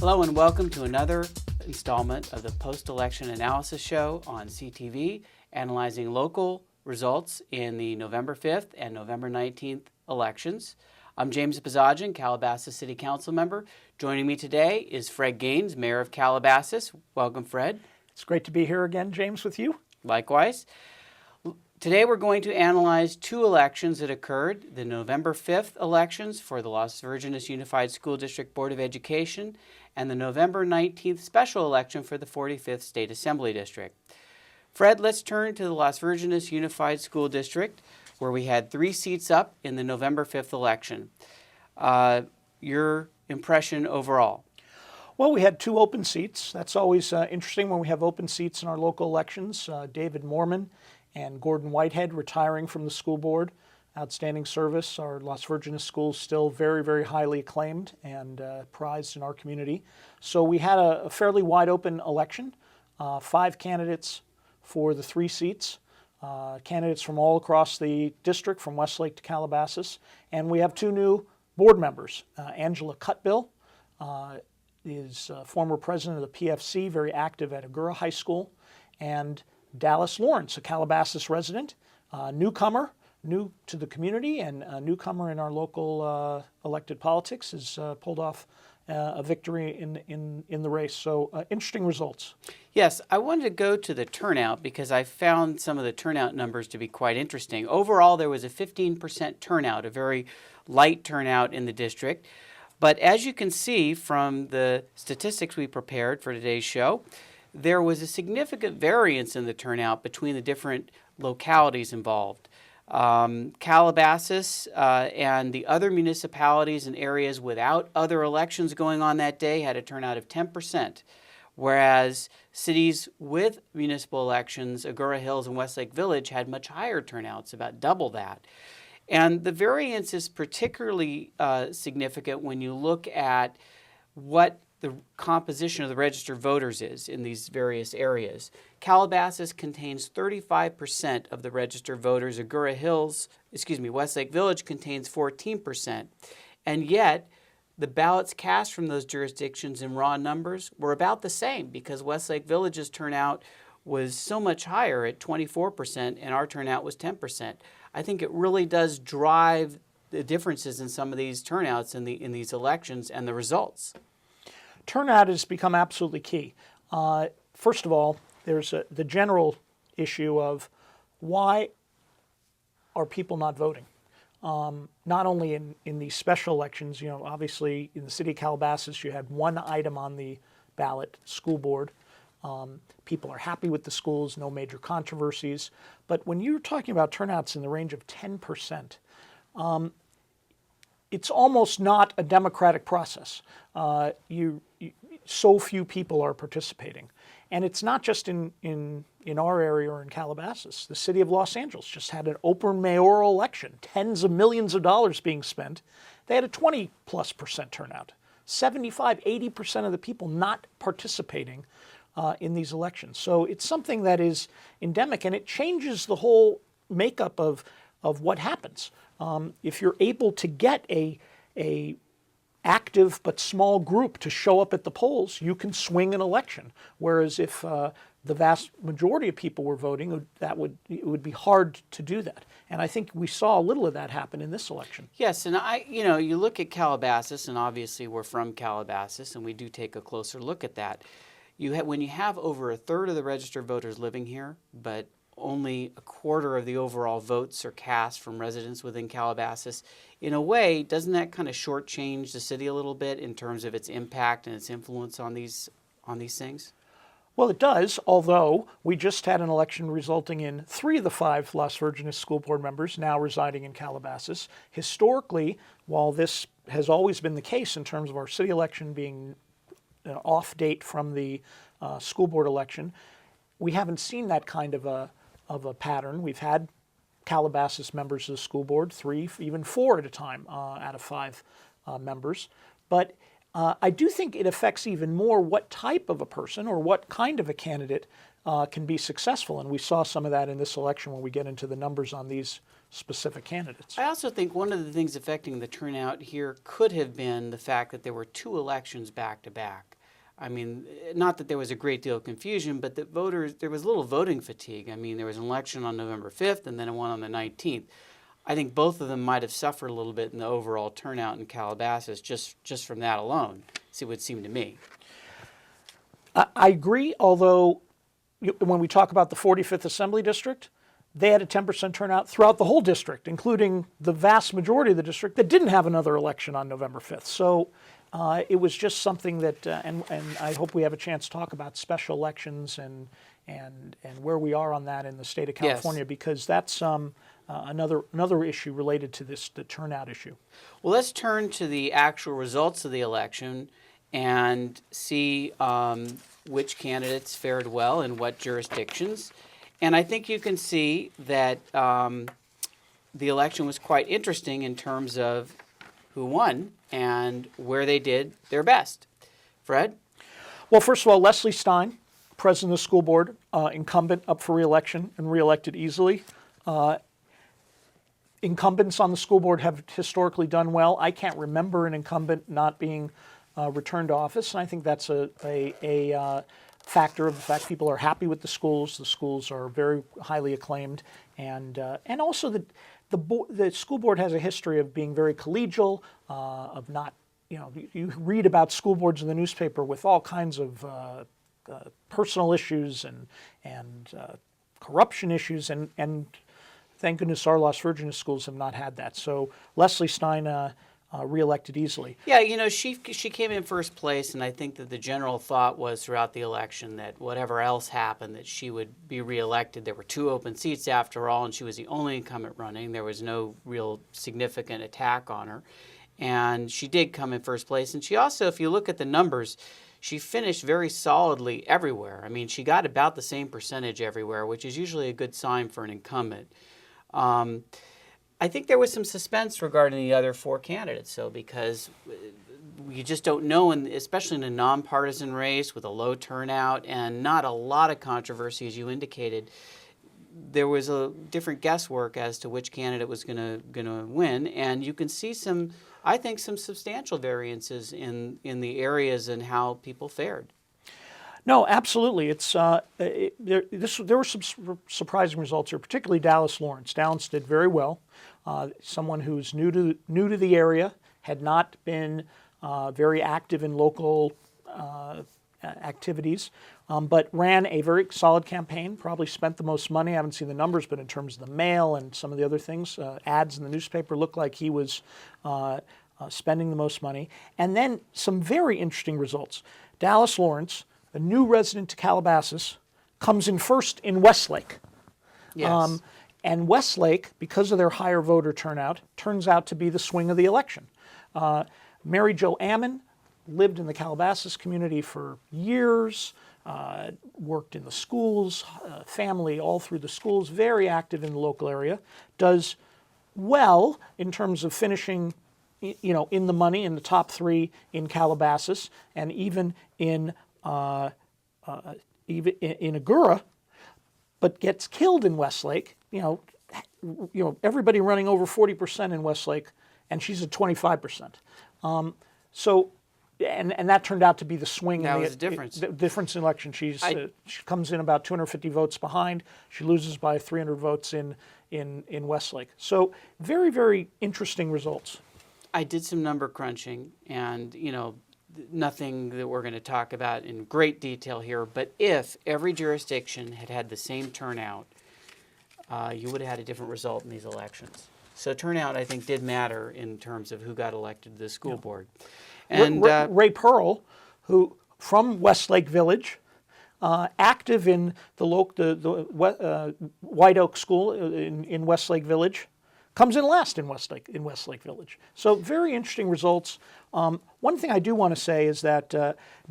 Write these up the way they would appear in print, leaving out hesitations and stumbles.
Hello and welcome to another installment of the Post-Election Analysis Show on CTV, analyzing local results in the November 5th and November 19th elections. I'm James Bazagian, Calabasas City Council member. Joining me today is Fred Gaines, Mayor of Calabasas. Welcome, Fred. It's great to be here again, James, with you. Likewise. Today we're going to analyze two elections that occurred, the November 5th elections for the Las Virgenes Unified School District Board of Education and the November 19th special election for the 45th State Assembly District. Fred, let's turn to the Las Virgenes Unified School District, where we had 3 seats up in the November 5th election. Your impression overall? Well, we had 2 open seats. That's always interesting when we have open seats in our local elections. David Moorman and Gordon Whitehead retiring from the school board. Outstanding service. Our Las Virgenes schools still very, very highly acclaimed and prized in our community. So we had a fairly wide open election. 5 candidates for the 3 seats. Candidates from all across the district, from Westlake to Calabasas. And we have 2 new board members. Angela Cutbill is former president of the PFC, very active at Agoura High School, and Dallas Lawrence, a Calabasas resident, newcomer, new to the community and a newcomer in our local elected politics, has pulled off a victory in the race. So interesting results. Yes, I wanted to go to the turnout because I found some of the turnout numbers to be quite interesting. Overall, there was a 15% turnout, a very light turnout in the district. But as you can see from the statistics we prepared for today's show, there was a significant variance in the turnout between the different localities involved. Calabasas and the other municipalities and areas without other elections going on that day had a turnout of 10%, whereas cities with municipal elections, Agoura Hills and Westlake Village, had much higher turnouts, about double that. And the variance is particularly significant when you look at what the composition of the registered voters is in these various areas. Calabasas contains 35% of the registered voters. Westlake Village contains 14%. And yet, the ballots cast from those jurisdictions in raw numbers were about the same because Westlake Village's turnout was so much higher at 24% and our turnout was 10%. I think it really does drive the differences in some of these turnouts in these elections and the results. Turnout has become absolutely key. First of all, there's the general issue of why are people not voting? Not only in these special elections, obviously in the city of Calabasas, you had 1 item on the ballot, school board. People are happy with the schools, no major controversies. But when you're talking about turnouts in the range of 10%, it's almost not a democratic process. So few people are participating. And it's not just in our area or in Calabasas. The city of Los Angeles just had an open mayoral election, tens of millions of dollars being spent. They had a 20+% turnout, 75–80% of the people not participating in these elections. So it's something that is endemic, and it changes the whole makeup of what happens. If you're able to get a active but small group to show up at the polls, you can swing an election. Whereas if the vast majority of people were voting, it would be hard to do that. And I think we saw a little of that happen in this election. Yes, and you look at Calabasas, and obviously we're from Calabasas, and we do take a closer look at that. When you have over a third of the registered voters living here, but only a quarter of the overall votes are cast from residents within Calabasas, in a way, doesn't that kind of shortchange the city a little bit in terms of its impact and its influence on these things? Well, it does, although we just had an election resulting in 3 of the 5 Las Virgenes school board members now residing in Calabasas. Historically, while this has always been the case in terms of our city election being an off date from the school board election, we haven't seen that kind of a pattern. We've had Calabasas members of the school board, 3, even 4 at a time out of 5 members. But I do think it affects even more what type of a person or what kind of a candidate can be successful. And we saw some of that in this election when we get into the numbers on these specific candidates. I also think one of the things affecting the turnout here could have been the fact that there were 2 elections back to back. I mean, not that there was a great deal of confusion, but that there was little voting fatigue. I mean, there was an election on November 5th and then one on the 19th. I think both of them might have suffered a little bit in the overall turnout in Calabasas just from that alone, it would seem to me. I agree, although when we talk about the 45th Assembly District, they had a 10% turnout throughout the whole district, including the vast majority of the district that didn't have another election on November 5th. So it was just something that, and I hope we have a chance to talk about special elections and where we are on that in the state of California, yes, because that's another issue related to the turnout issue. Well, let's turn to the actual results of the election and see which candidates fared well in what jurisdictions. And I think you can see that the election was quite interesting in terms of who won and where they did their best. Fred? Well, first of all, Leslie Stein, president of the school board, incumbent, up for re-election and re-elected easily. Incumbents on the school board have historically done well. I can't remember an incumbent not being returned to office, and I think that's a factor of the fact people are happy with the schools. The schools are very highly acclaimed, and also the school board has a history of being very collegial, of not, you read about school boards in the newspaper with all kinds of personal issues and corruption issues, and thank goodness our Las Virgenes schools have not had that. So Leslie Stein re-elected easily. Yeah, she came in first place, and I think that the general thought was throughout the election that whatever else happened, that she would be re-elected. There were 2 open seats after all, and she was the only incumbent running. There was no real significant attack on her, and she did come in first place. And she also, if you look at the numbers, she finished very solidly everywhere. I mean, she got about the same percentage everywhere, which is usually a good sign for an incumbent. I think there was some suspense regarding the other 4 candidates, though, because you just don't know, especially in a nonpartisan race with a low turnout and not a lot of controversy, as you indicated. There was a different guesswork as to which candidate was going to win, and you can see some substantial variances in the areas and how people fared. No, absolutely. There were some surprising results here, particularly Dallas Lawrence. Dallas did very well. Someone who's new to the area, had not been very active in local activities, but ran a very solid campaign. Probably spent the most money. I haven't seen the numbers, but in terms of the mail and some of the other things, ads in the newspaper looked like he was spending the most money. And then some very interesting results. Dallas Lawrence, a new resident to Calabasas, comes in first in Westlake. Yes. And Westlake, because of their higher voter turnout, turns out to be the swing of the election. Mary Jo Ammon lived in the Calabasas community for years, worked in the schools, family all through the schools, very active in the local area, does well in terms of finishing in the money, in the top 3 in Calabasas, and even in Agoura, but gets killed in Westlake. Everybody running over 40% in Westlake, and she's at 25%. And that turned out to be the swing. That was the difference. The difference in election. She comes in about 250 votes behind. She loses by 300 votes in Westlake. So very, very interesting results. I did some number crunching, and nothing that we're going to talk about in great detail here, but if every jurisdiction had the same turnout, you would have had a different result in these elections. So turnout, I think, did matter in terms of who got elected to the school board. And Ray Pearl, who from Westlake Village, active in the White Oak School in Westlake Village, comes in last in Westlake Village. So very interesting results. One thing I do want to say is that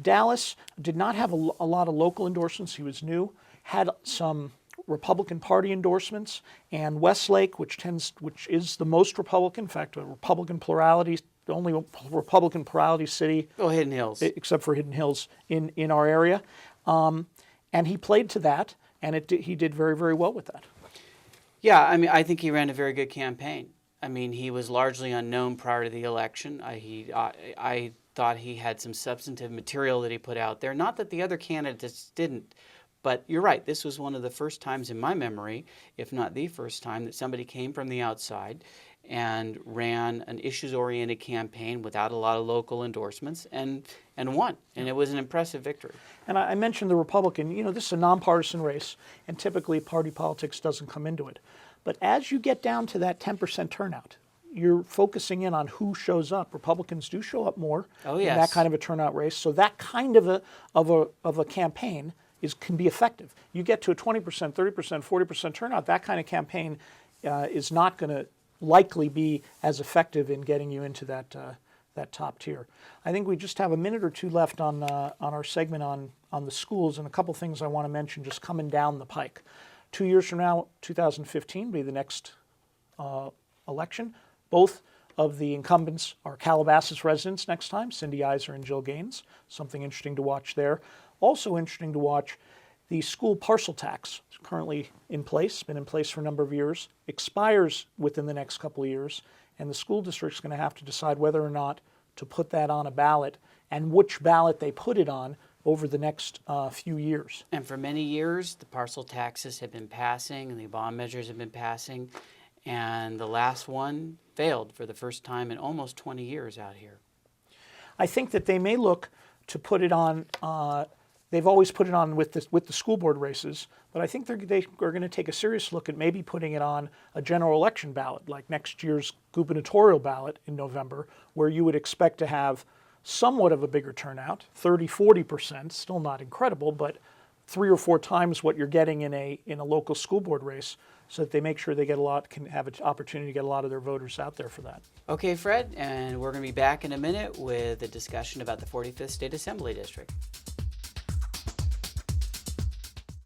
Dallas did not have a lot of local endorsements. He was new, had some Republican Party endorsements, and Westlake, which is the most Republican, in fact, a Republican plurality, the only Republican plurality city. Oh, Hidden Hills. Except for Hidden Hills in our area. And he played to that, and he did very, very well with that. Yeah, I mean, I think he ran a very good campaign. I mean, he was largely unknown prior to the election. I thought he had some substantive material that he put out there. Not that the other candidates didn't, but you're right. This was one of the first times in my memory, if not the first time, that somebody came from the outside and ran an issues-oriented campaign without a lot of local endorsements and won. And it was an impressive victory. And I mentioned the Republican. This is a nonpartisan race, and typically party politics doesn't come into it. But as you get down to that 10% turnout, you're focusing in on who shows up. Republicans do show up more Oh, in yes. that kind of a turnout race. So that kind of a campaign can be effective. You get to a 20%, 30%, 40% turnout, that kind of campaign is not going to likely be as effective in getting you into that top tier. I think we just have a minute or two left on our segment on the schools, and a couple things I want to mention just coming down the pike. 2 years from now, 2015, will be the next election. Both of the incumbents are Calabasas residents next time, Cindy Iser and Jill Gaines. Something interesting to watch there. Also interesting to watch, the school parcel tax. It's currently in place, been in place for a number of years, expires within the next couple of years, and the school district's going to have to decide whether or not to put that on a ballot and which ballot they put it on over the next few years. And for many years, the parcel taxes have been passing and the bond measures have been passing, and the last one failed for the first time in almost 20 years out here. I think that they may look to put it on. They've always put it on with the school board races, but I think they are going to take a serious look at maybe putting it on a general election ballot, like next year's gubernatorial ballot in November, where you would expect to have somewhat of a bigger turnout, 30, 40%, still not incredible, but 3 or 4 times what you're getting in a local school board race, so that they make sure they can have an opportunity to get a lot of their voters out there for that. Okay, Fred, and we're going to be back in a minute with a discussion about the 45th State Assembly District.